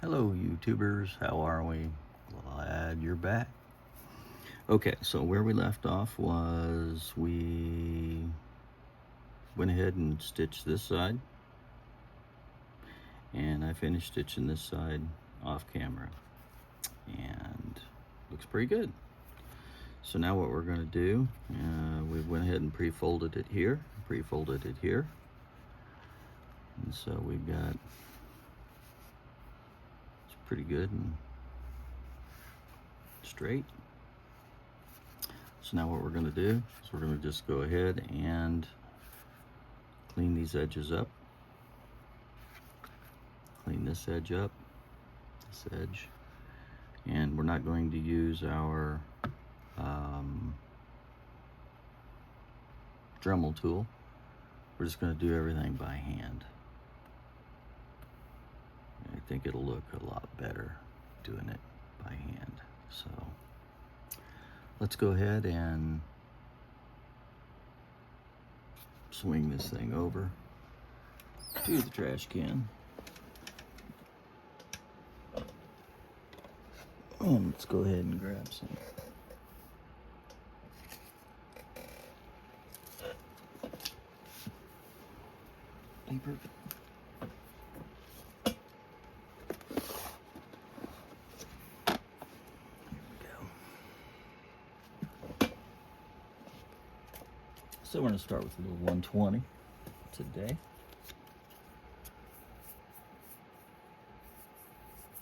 Hello YouTubers, how are we? Glad you're back. Okay, so where we left off was we went ahead and stitched this side, and I finished stitching this side off camera, and looks pretty good. So now what we're going to do, we went ahead and pre-folded it here, and so we've got, it's pretty good and straight. So now what we're going to do is we're going to just go ahead and clean these edges up. Clean this edge up, this edge. And we're not going to use our Dremel tool. We're just going to do everything by hand. I think it'll look a lot better doing it by hand. So let's go ahead and swing this thing over to the trash can. And let's go ahead and grab some paper. So we're going to start with a little 120 today. I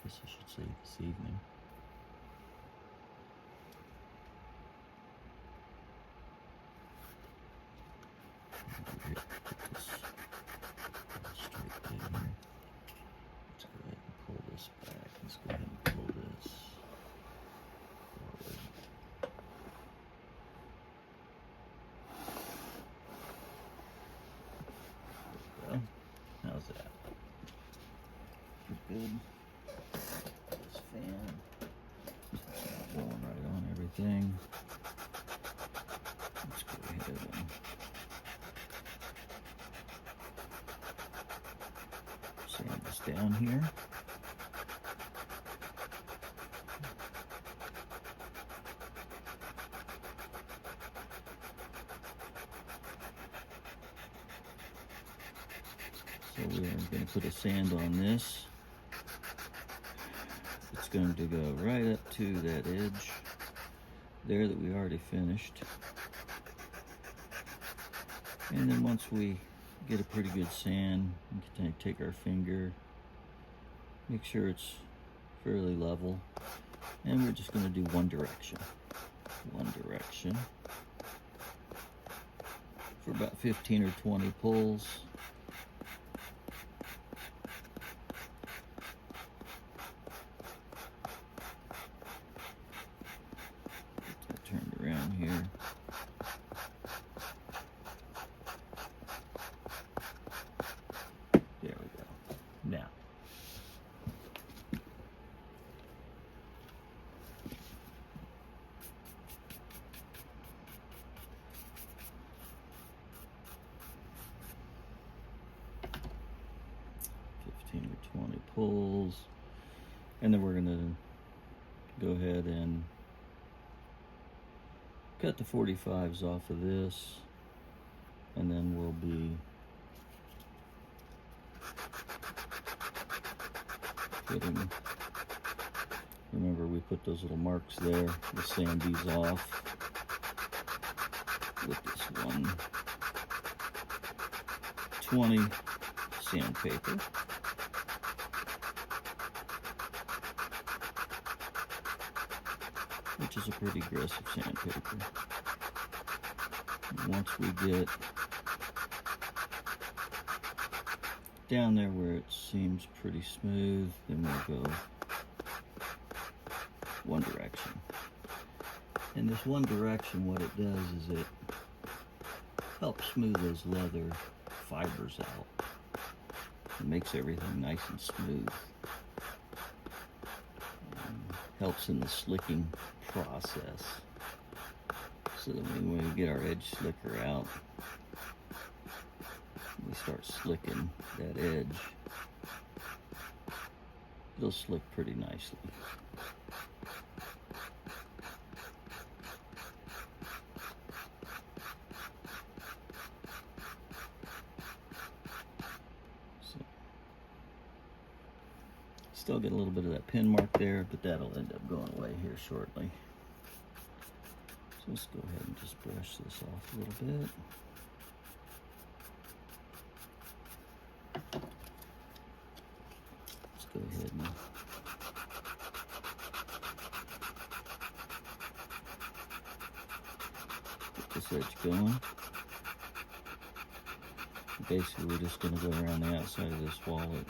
guess I should say this evening. Put this straight in here. Let's go ahead and pull this back. Let's go ahead and pull this forward. There we go. How's that? Pretty good. This fan. It's not blowing right on everything. Let's go ahead and sand this down here. So we're going to put a sand on this. It's going to go right up to that edge there that we already finished. And then once we get a pretty good sand, we can take our finger, make sure it's fairly level, and we're just going to do one direction for about 15 or 20 pulls. Get that turned around here. There we go. Now, or 20 pulls, and then we're going to go ahead and cut the 45s off of this, and then we'll be getting, remember we put those little marks there, we'll sand these off with this 120 sandpaper. Which is a pretty aggressive sandpaper. And once we get down there where it seems pretty smooth, then we'll go one direction. And this one direction, what it does is it helps smooth those leather fibers out. It makes everything nice and smooth. Helps in the slicking process, so that when we get our edge slicker out, we start slicking that edge, it'll slick pretty nicely. So, still get a little bit of that pin mark there, but that'll end up going away here shortly. So let's go ahead and just brush this off a little bit. Let's go ahead and get this edge going. Basically, we're just going to go around the outside of this wallet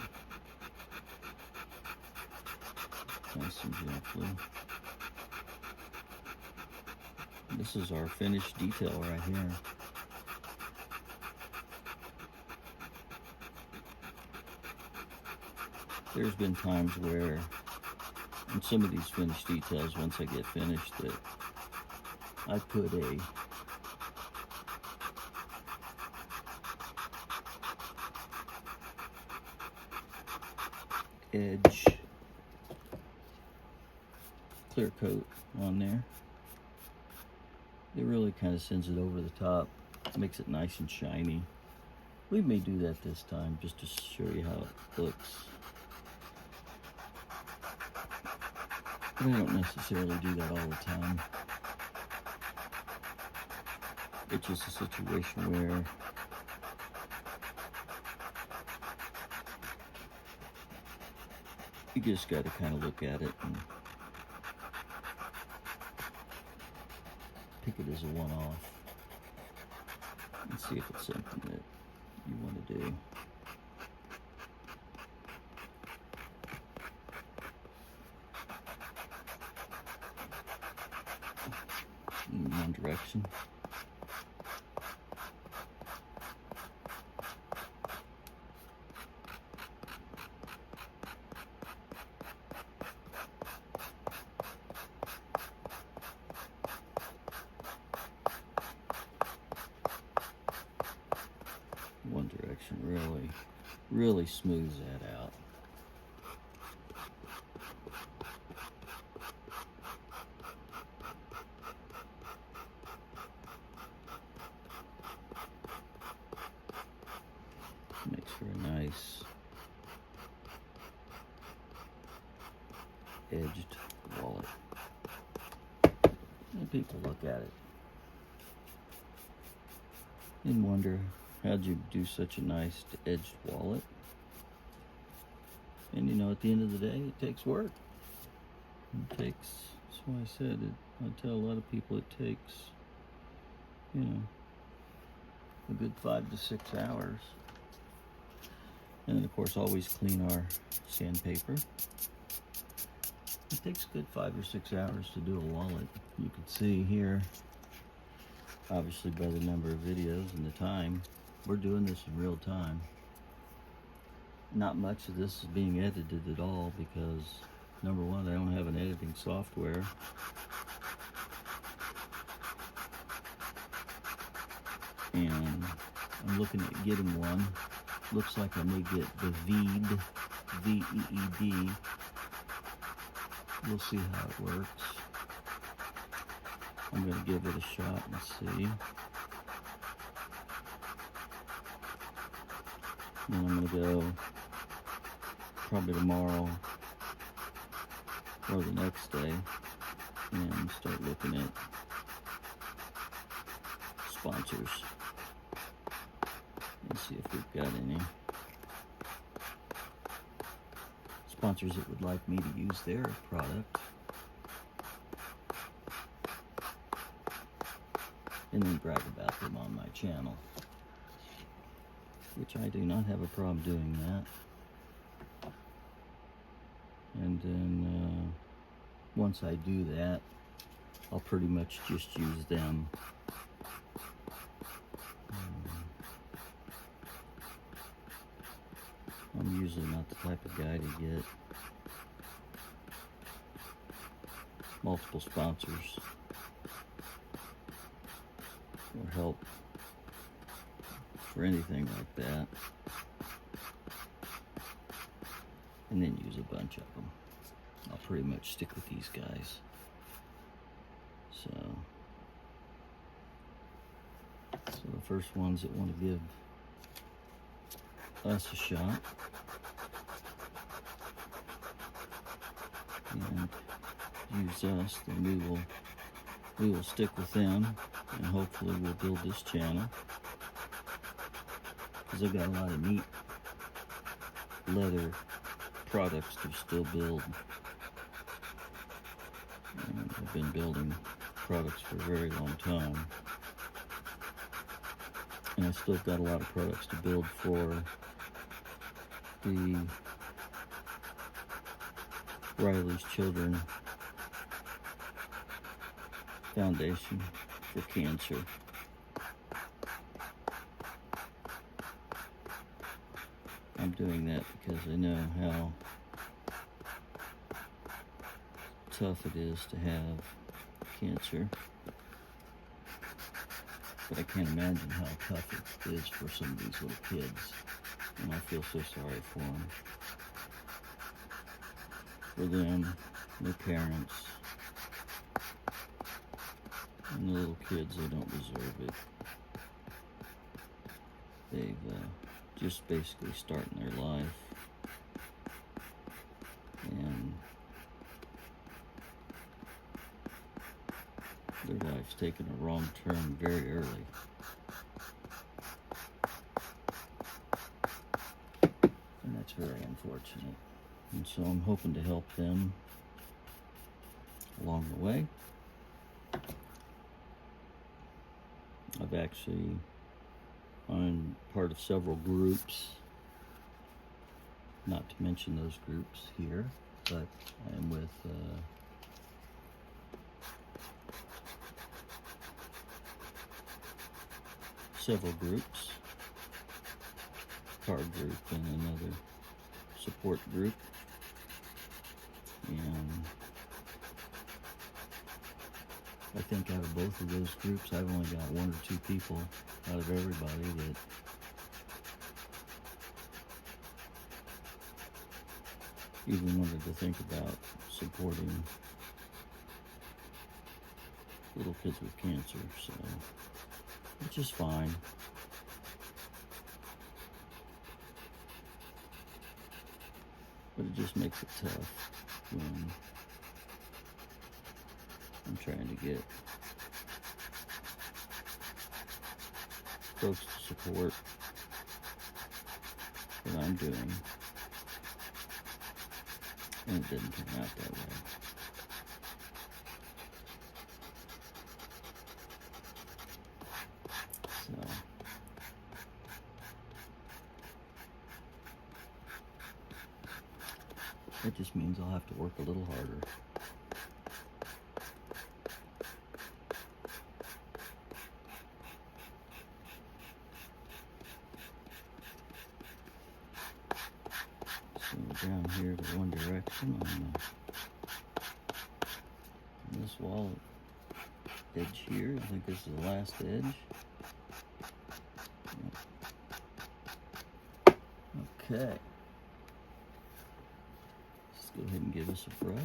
nice and gently. This is our finished detail right here. There's been times where in some of these finished details, once I get finished, that I put a edge clear coat on there. It really kind of sends it over the top, makes it nice and shiny. We may do that this time just to show you how it looks. But I don't necessarily do that all the time. It's just a situation where you just got to kind of look at it and pick it as a one-off and see if it's something that you want to do. In one direction. One direction really smooths that out. Makes for a nice edged wallet. And people look at it and wonder, how'd you do such a nice edged wallet? And you know, at the end of the day, it takes work. It takes, that's why I said it. I tell a lot of people it takes, you know, a good 5 to 6 hours. And then of course, always clean our sandpaper. It takes a good 5 or 6 hours to do a wallet. You can see here, obviously by the number of videos and the time, we're doing this in real time. Not much of this is being edited at all because, number one, I don't have an editing software. And I'm looking at getting one. Looks like I may get the Veed, V-E-E-D. We'll see how it works. I'm going to give it a shot and see. Then I'm going to go probably tomorrow or the next day and start looking at sponsors and see if we've got any sponsors that would like me to use their product, and then brag about them on my channel, which I do not have a problem doing that. And then once I do that, I'll pretty much just use them. I'm usually not the type of guy to get multiple sponsors or help for anything like that. and then use a bunch of them. I'll pretty much stick with these guys. So the first ones that want to give us a shot and use us, then we will stick with them, and hopefully we'll build this channel, because I've got a lot of neat leather products to still build. And I've been building products for a very long time, and I still got a lot of products to build for the Riley's Children Foundation for Cancer. I'm doing that because I know how tough it is to have cancer, but I can't imagine how tough it is for some of these little kids, and I feel so sorry for them, their parents, and the little kids. They don't deserve it. They've just basically starting their life, and their life's taken a wrong turn very early. And that's very unfortunate. And so I'm hoping to help them along the way. I'm part of several groups, not to mention those groups here, but I'm with several groups, card group and another support group, and I think out of both of those groups I've only got one or two people out of everybody that even wanted to think about supporting little kids with cancer, so which is fine. But it just makes it tough when I'm trying to get folks to support what I'm doing, and it didn't turn out that way. So that just means I'll have to work a little harder. So down here to one direction on this wall edge here. I think this is the last edge. Okay. Let's go ahead and give us a brush.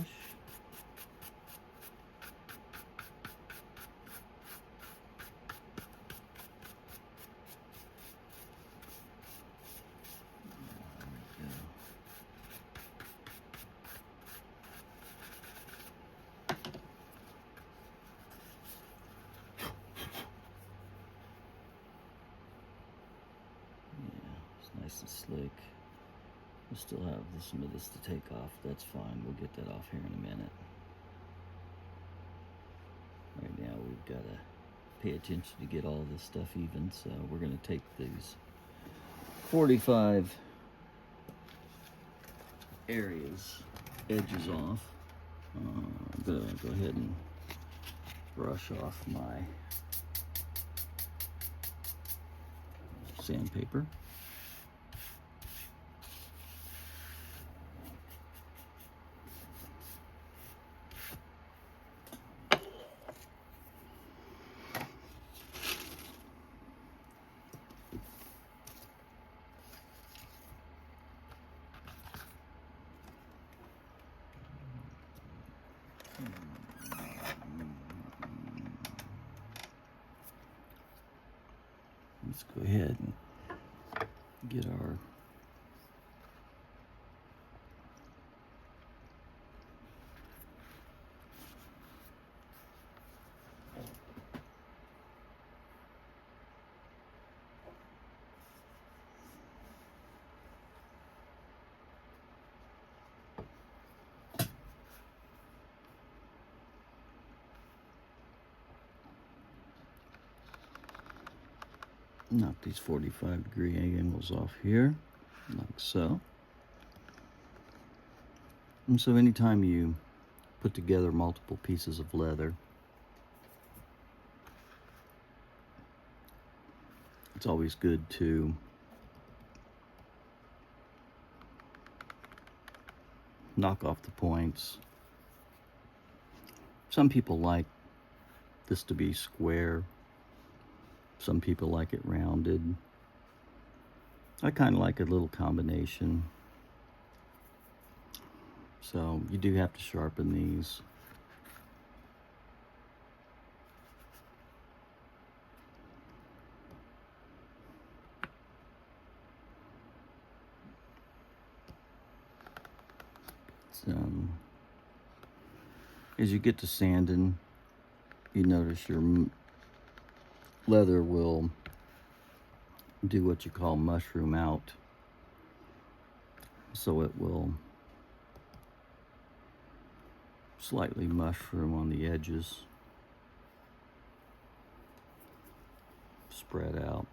Nice and slick. We still have some of this to take off. That's fine. We'll get that off here in a minute. Right now we've got to pay attention to get all this stuff even. So we're going to take these 45 edges off. I'm going to go ahead and brush off my sandpaper. Let's go ahead and get our knock these 45-degree angles off here, like so. And so anytime you put together multiple pieces of leather, it's always good to knock off the points. Some people like this to be square. Some people like it rounded. I kind of like a little combination. So you do have to sharpen these. So as you get to sanding, you notice your leather will do what you call mushroom out. So it will slightly mushroom on the edges, spread out.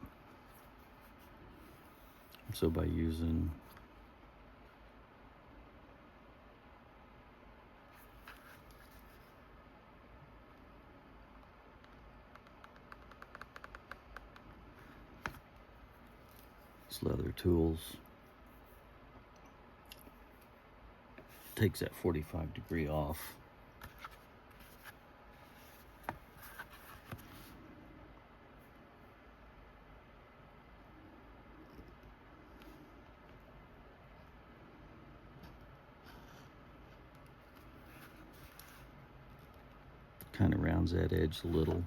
So by using these leather tools, takes that 45-degree off. Kind of rounds that edge a little,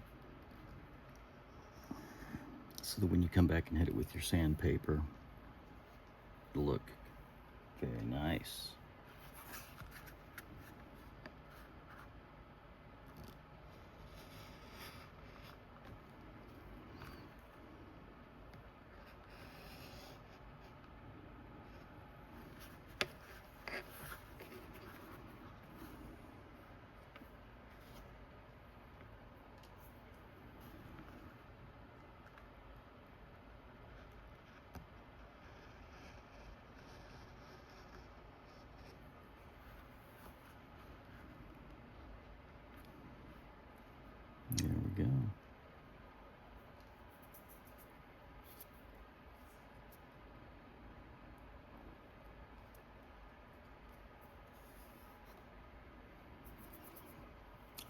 so that when you come back and hit it with your sandpaper, it'll look very nice. There we go.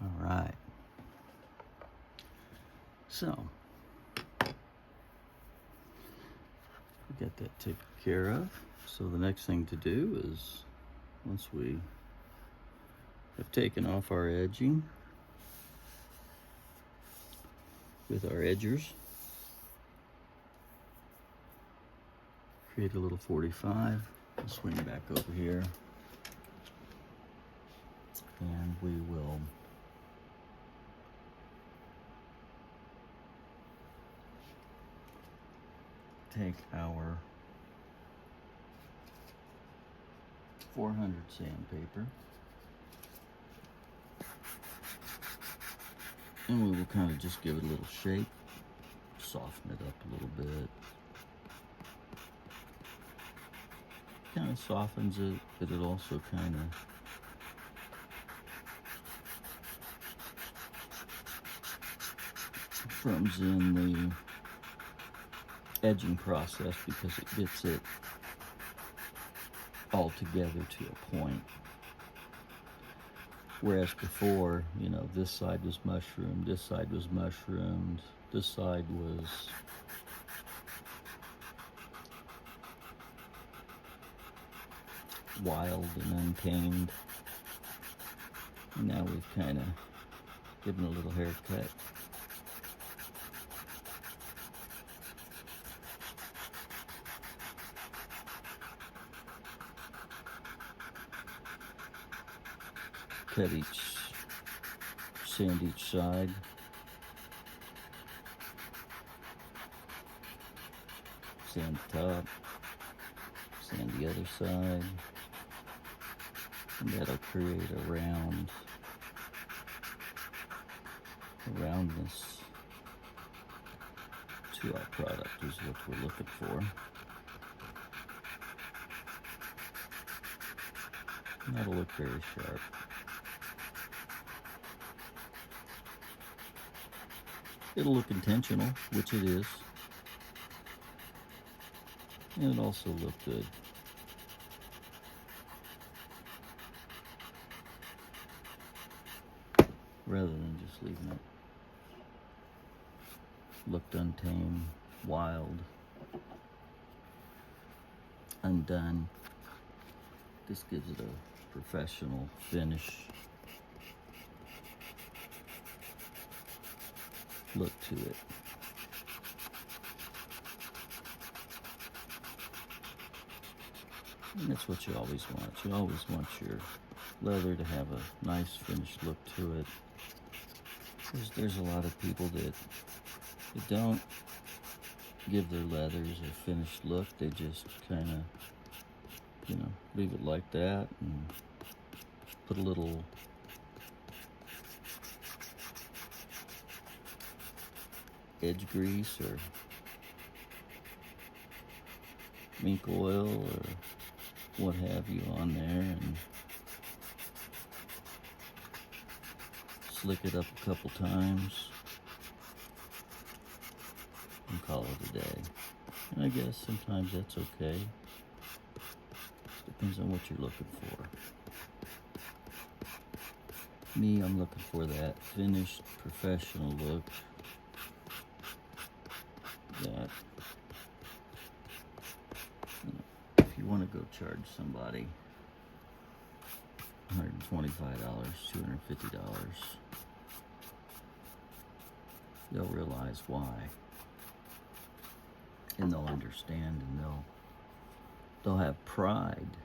All right. So, we got that taken care of. So the next thing to do is, once we have taken off our edging with our edgers, create a little 45. We'll swing back over here, and we will take our 400 sandpaper, and we will kind of just give it a little shape, soften it up a little bit. Kind of softens it, but it also kind of firms in the edging process, because it gets it all together to a point. Whereas before, you know, this side was mushroomed, this side was mushroomed, this side was wild and untamed. Now we've kind of given a little haircut. sand each side. Sand the top, sand the other side, and that'll create a roundness to our product is what we're looking for. And that'll look very sharp. It'll look intentional, which it is. And it also look good. Rather than just leaving it looked untamed, wild, undone. This gives it a professional finish look to it. And that's what you always want. You always want your leather to have a nice finished look to it. There's a lot of people that don't give their leathers a finished look. They just kind of, leave it like that and put a little edge grease or mink oil or what have you on there and slick it up a couple times and call it a day. And I guess sometimes that's okay. Just depends on what you're looking for. Me, I'm looking for that finished professional look that if you want to go charge somebody $125, $250, they'll realize why, and they'll understand, and they'll have pride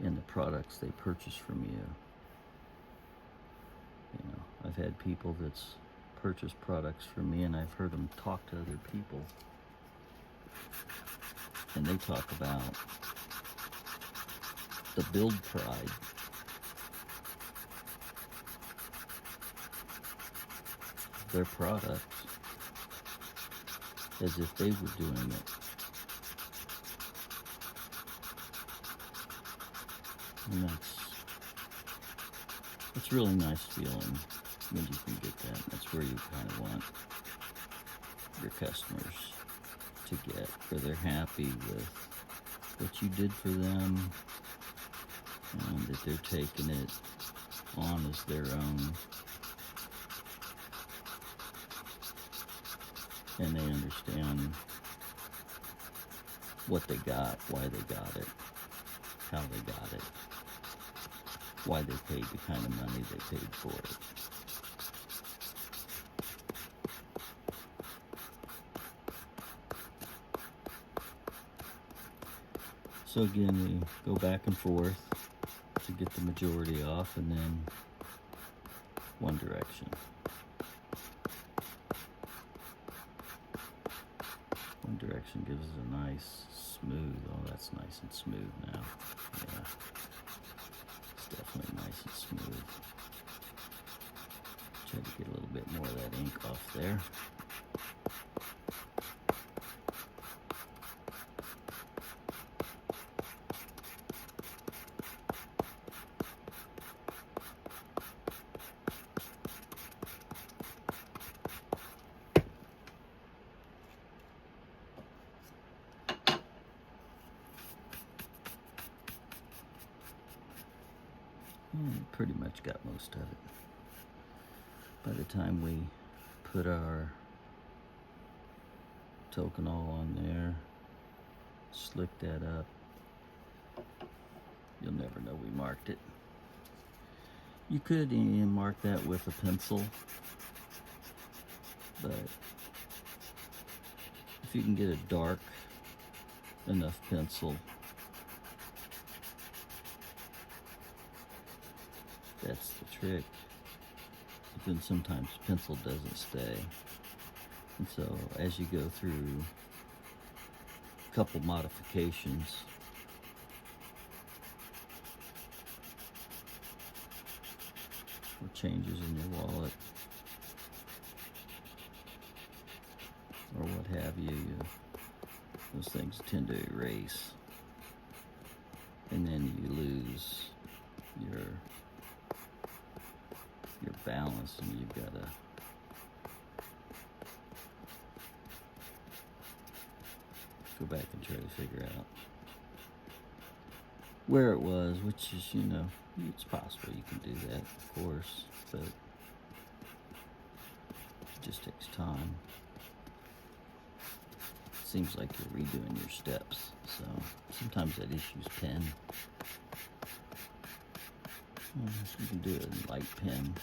in the products they purchase from you. I've had people that's purchased products from me, and I've heard them talk to other people, and they talk about the build pride of their products as if they were doing it. And it's really nice feeling when you can get that. That's where you kind of want your customers to get, where they're happy with what you did for them and that they're taking it on as their own, and they understand what they got, why they got it, how they got it, why they paid the kind of money they paid for it. So again, we go back and forth to get the majority off, and then one direction. One direction gives us a nice smooth, oh that's nice and smooth now. Yeah, it's definitely nice and smooth. Try to get a little bit more of that ink off there. Pretty much got most of it. By the time we put our token all on there, slick that up, you'll never know we marked it. You could mark that with a pencil, but if you can get a dark enough pencil, That's the trick. But then sometimes pencil doesn't stay. And so as you go through a couple modifications, or changes in your wallet, or what have you, those things tend to erase. And then you lose your balance, and you've got to go back and try to figure out where it was, which is, it's possible you can do that, of course, but it just takes time. Seems like you're redoing your steps, so sometimes I just use pen. You can do it in light pen,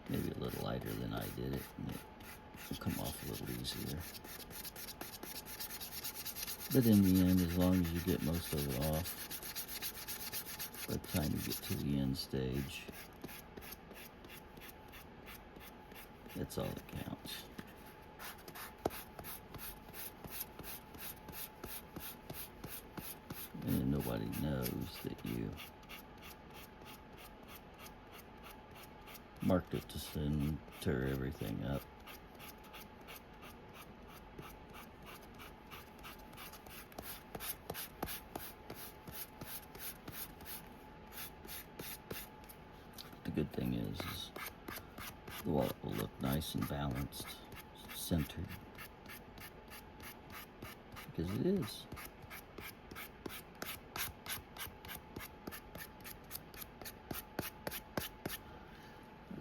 maybe a little lighter than I did it, and it will come off a little easier. But in the end, as long as you get most of it off, by the time you get to the end stage, that's all that counts. And nobody knows that you marked it to center everything up. The good thing is the wallet will look nice and balanced, centered, because it is.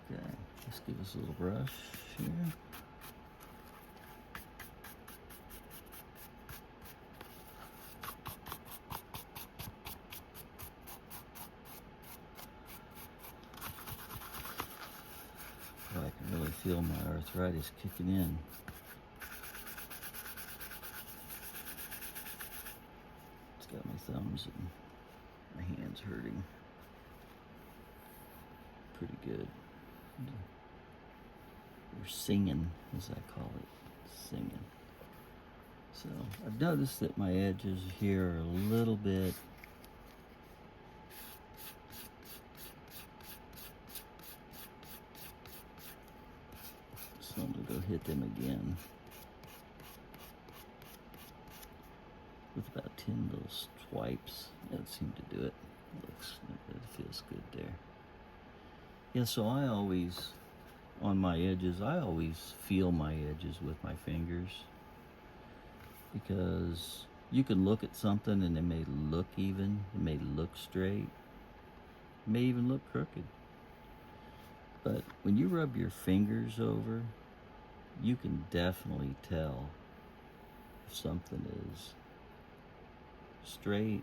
Okay, let's give us a little brush here. I can really feel my arthritis kicking in. It's got my thumbs and my hands hurting pretty good. We're singing, as I call it, singing. So I've noticed that my edges here are a little bit so I'm going to go hit them again with about 10 little swipes. That seemed to do it. It feels good there. Yeah, so I always, on my edges, I always feel my edges with my fingers, because you can look at something and it may look even, it may look straight, it may even look crooked. But when you rub your fingers over, you can definitely tell if something is straight,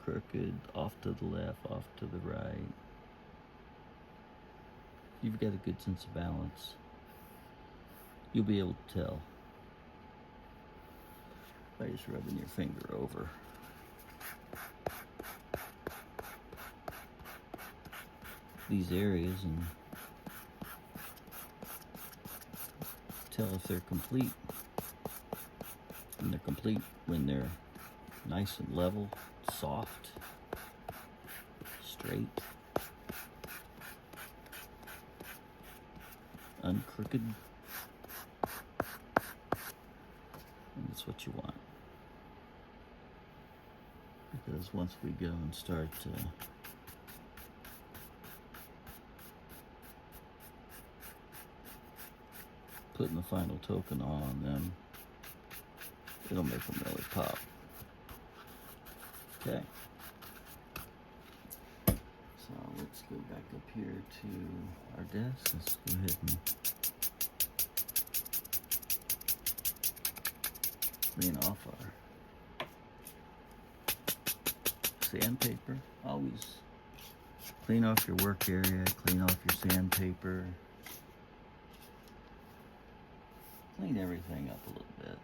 crooked, off to the left, off to the right. You've got a good sense of balance. You'll be able to tell by just rubbing your finger over. These areas and tell if they're complete. And they're complete when they're nice and level, soft, straight, uncrooked. And that's what you want. Because once we go and start putting the final token on them, it'll make them really pop. Okay. So let's go back up here to our desk. Let's go ahead and clean off our sandpaper. Always clean off your work area, clean off your sandpaper. Clean everything up a little bit.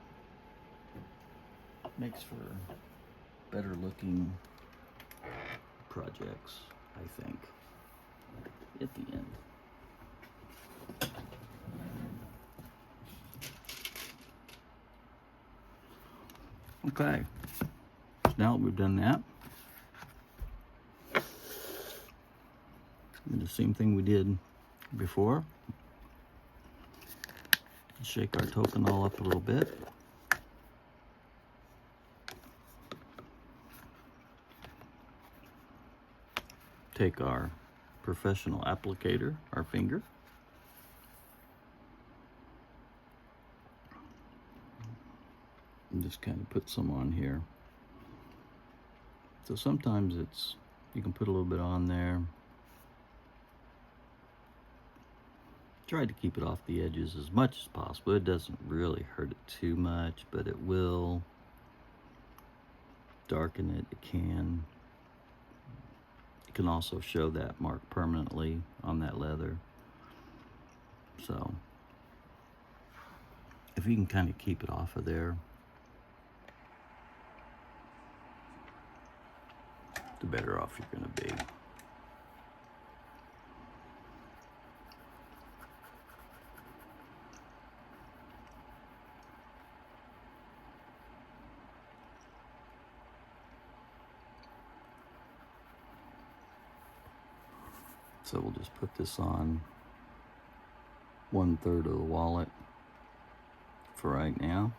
Makes for better looking projects. I think, at the end. Okay, so now that we've done that, do the same thing we did before. Shake our token all up a little bit. Take our professional applicator, our finger, and just kind of put some on here. So sometimes you can put a little bit on there. Try to keep it off the edges as much as possible. It doesn't really hurt it too much, but it will darken it. It can. It can also show that mark permanently on that leather. So if you can kind of keep it off of there, the better off you're going to be. So we'll just put this on 1/3 of the wallet for right now.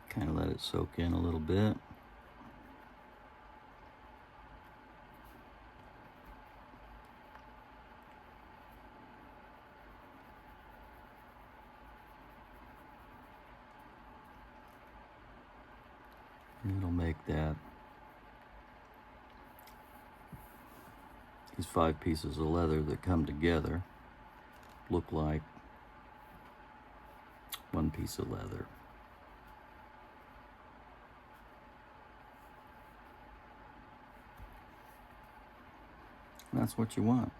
Kind of let it soak in a little bit. And it'll make these 5 pieces of leather that come together look like one piece of leather. And that's what you want.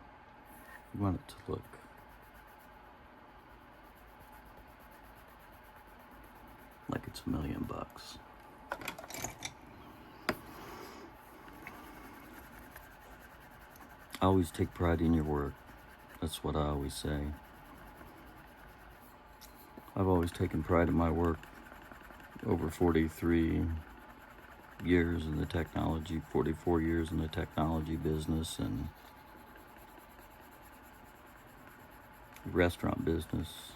You want it to look like it's $1 million. Always take pride in your work. That's what I always say. I've always taken pride in my work. Over 43 years in the technology, 44 years in the technology business and restaurant business.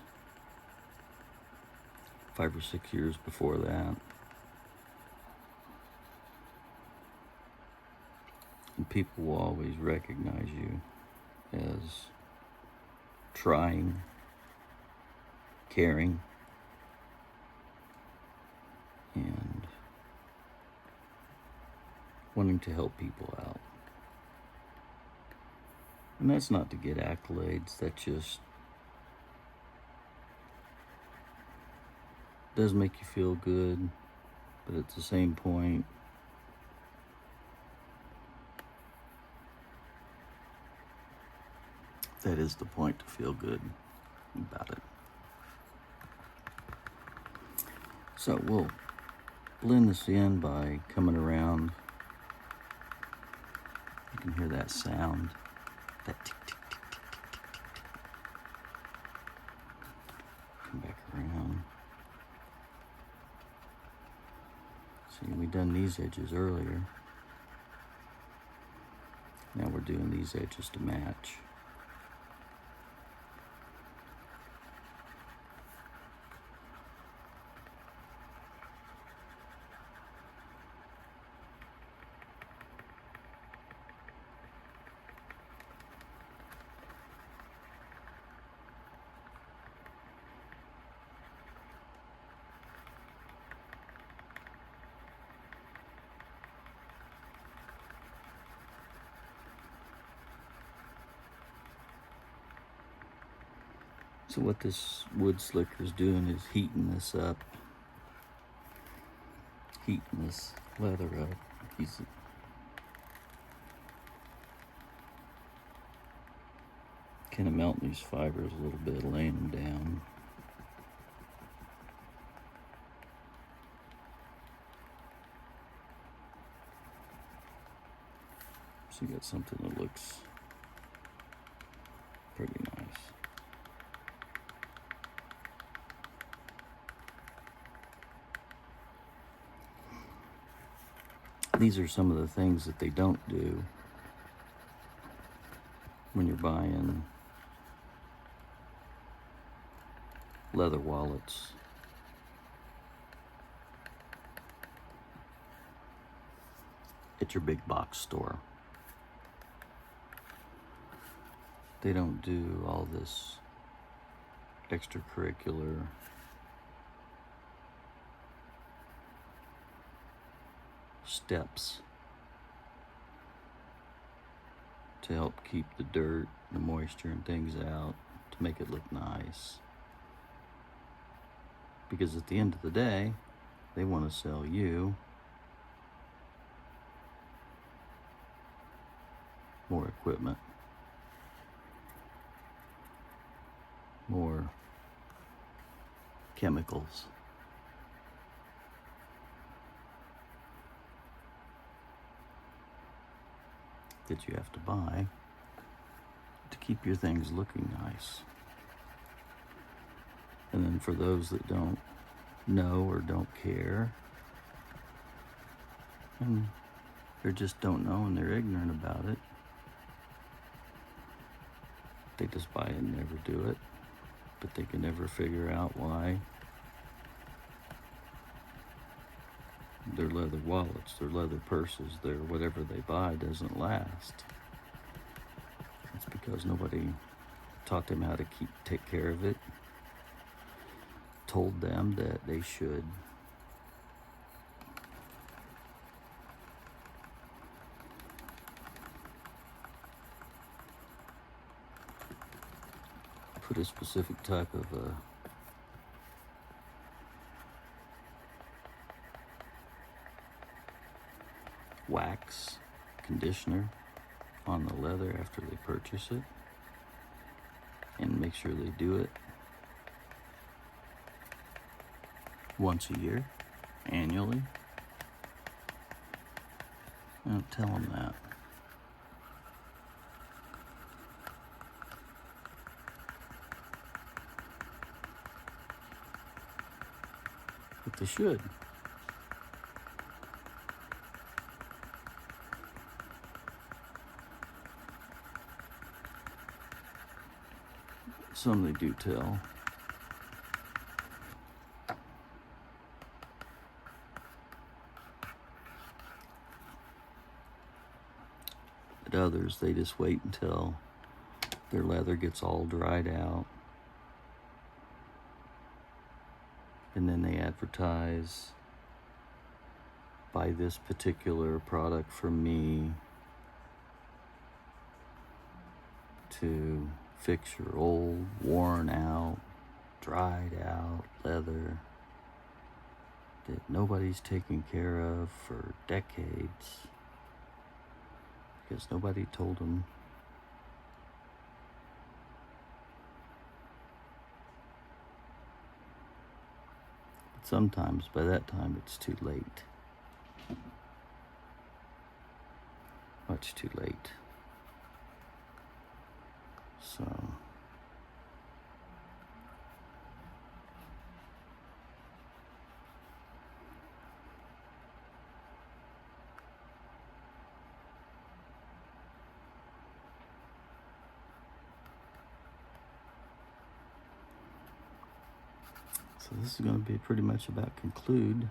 5 or 6 years before that. And people will always recognize you as trying, caring, and wanting to help people out. And that's not to get accolades, that just does make you feel good, but at the same point, that is the point, to feel good about it. So we'll blend this in by coming around. You can hear that sound, that tick, tick, tick, tick, tick, tick, tick, tick. Come back around. See, we done these edges earlier. Now we're doing these edges to match. So what this wood slicker is doing is heating this up, heating this leather up. He's kind of melting these fibers a little bit, laying them down. So you got something that looks pretty nice. These are some of the things that they don't do when you're buying leather wallets. At your big box store. They don't do all this extracurricular steps to help keep the dirt, the moisture and things out, to make it look nice. Because at the end of the day, they want to sell you more equipment, more chemicals, that you have to buy to keep your things looking nice. And then for those that don't know or don't care, and they just don't know and they're ignorant about it, they just buy it and never do it, but they can never figure out why their leather wallets, their leather purses, their whatever they buy doesn't last. It's because nobody taught them how to take care of it, told them that they should put a specific type of wax conditioner on the leather after they purchase it, and make sure they do it once a year, annually. I don't tell them that. But they should. Some they do tell. But others, they just wait until their leather gets all dried out, and then they advertise, buy this particular product from me to fix your old, worn out, dried out leather that nobody's taken care of for decades because nobody told them sometimes by that time it's too late. Much too late. So this is going to be pretty much about conclude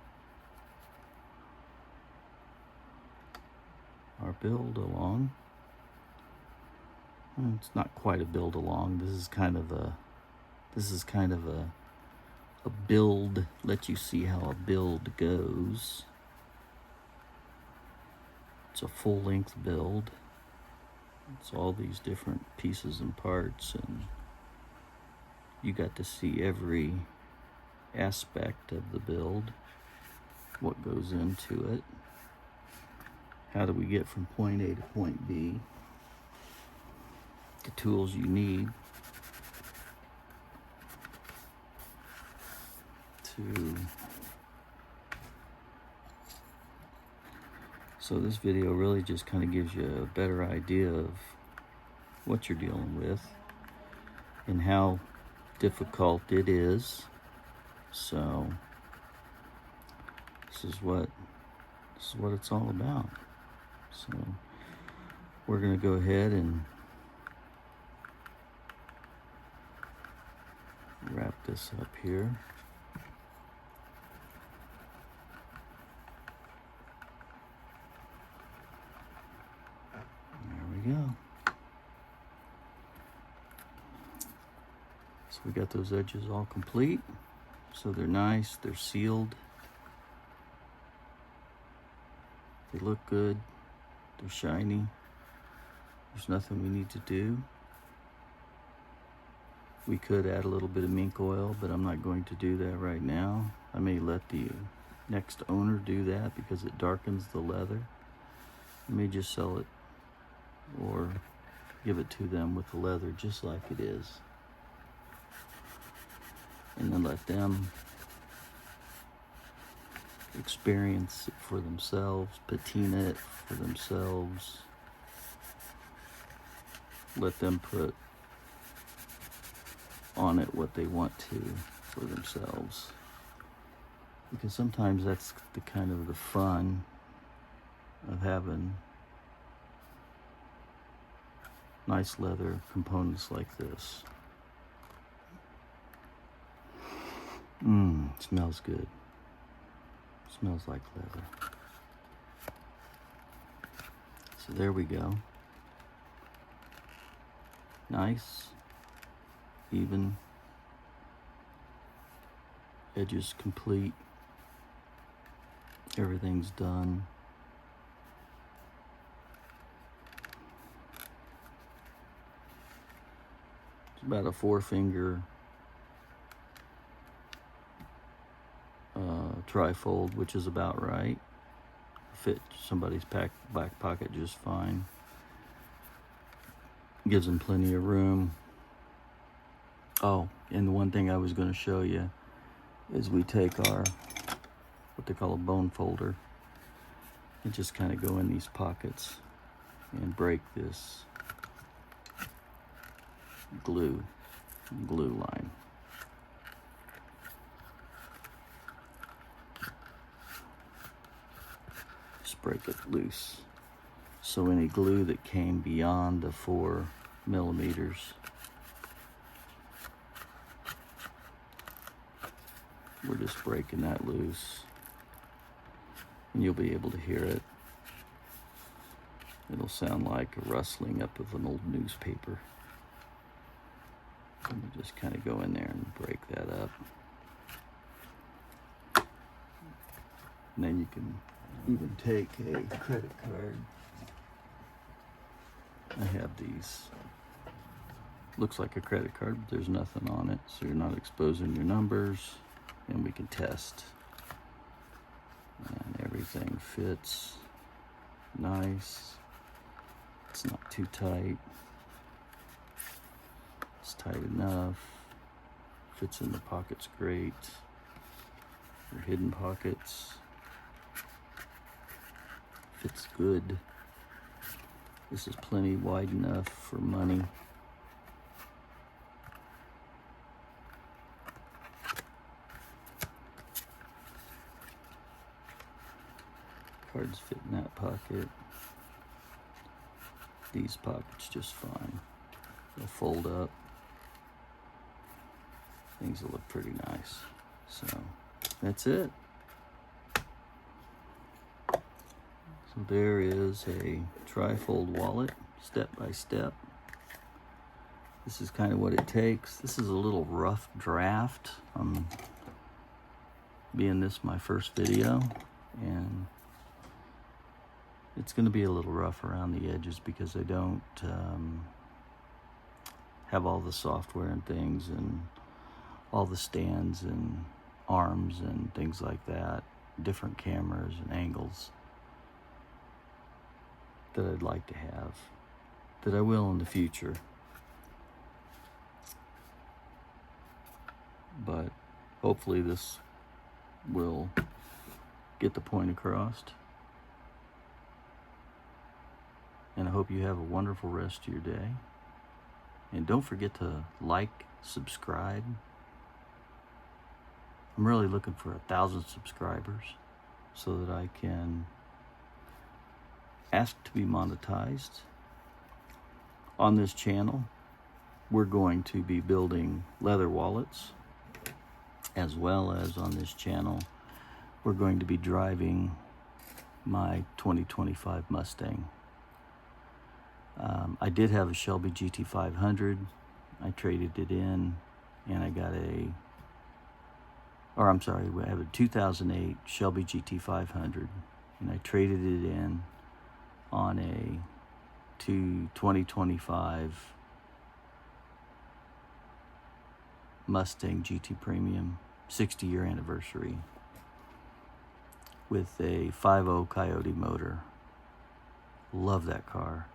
our build along. It's not quite a build along. This is kind of a build, let you see how a build goes. It's a full length build. It's all these different pieces and parts, and you got to see every aspect of the build, what goes into it, how do we get from point A to point B, the tools you need to So this video really just kind of gives you a better idea of what you're dealing with and how difficult it is. So this is what it's all about. So we're going to go ahead and wrap this up here. There we go. So we got those edges all complete. So they're nice, they're sealed. They look good, they're shiny. There's nothing we need to do. We could add a little bit of mink oil, but I'm not going to do that right now. I may let the next owner do that because it darkens the leather. I may just sell it or give it to them with the leather just like it is. And then let them experience it for themselves, patina it for themselves. Let them put on it what they want to for themselves. Because sometimes that's the kind of the fun of having nice leather components like this. It smells good. Smells like leather. So there we go. Nice, even, edges complete, everything's done. It's about a 4-finger trifold, which is about right. Fit somebody's back pocket just fine. Gives them plenty of room. Oh, and the one thing I was going to show you is we take our, what they call a bone folder, and just kind of go in these pockets and break this glue line. Just break it loose. So any glue that came beyond the 4 millimeters we're just breaking that loose, and you'll be able to hear it. It'll sound like a rustling up of an old newspaper. And we just kind of go in there and break that up. And then you can even take a credit card. I have these. Looks like a credit card, but there's nothing on it, so you're not exposing your numbers. And we can test. And everything fits nice. It's not too tight. It's tight enough. Fits in the pockets great. Your hidden pockets. Fits good. This is plenty wide enough for money. Cards fit in that pocket. These pockets just fine. They'll fold up. Things will look pretty nice. So that's it. So there is a Trifold wallet, step by step. This is kind of what it takes. This is a little rough draft. Being this my first video, and it's going to be a little rough around the edges because I don't have all the software and things and all the stands and arms and things like that, different cameras and angles that I'd like to have, that I will in the future. But hopefully this will get the point across. hope you have a wonderful rest of your day. And don't forget to like, subscribe. I'm really looking for 1,000 subscribers so that I can ask to be monetized. On this channel, we're going to be building leather wallets, as well as on this channel, we're going to be driving my 2025 Mustang. I did have a Shelby GT500. I traded it in, and I got I have a 2008 Shelby GT500, and I traded it in on a 2025 Mustang GT Premium 60-year anniversary with a 5.0 Coyote motor. Love that car.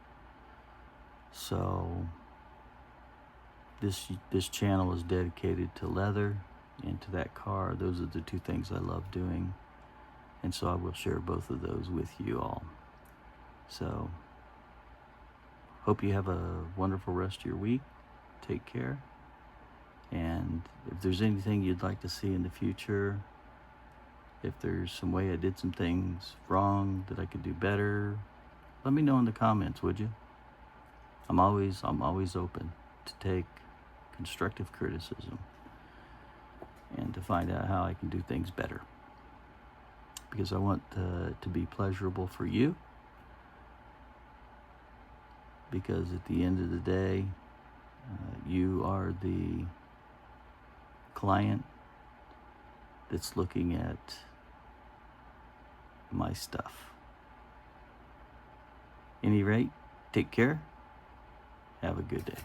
So this channel is dedicated to leather and to that car. Those are the two things I love doing, and so I will share both of those with you all. So hope you have a wonderful rest of your week. Take care. And if there's anything you'd like to see in the future, if there's some way I did some things wrong that I could do better, let me know in the comments, would you? I'm always open to take constructive criticism and to find out how I can do things better, because I want to be pleasurable for you, because at the end of the day, you are the client that's looking at my stuff. Any rate, take care. Have a good day.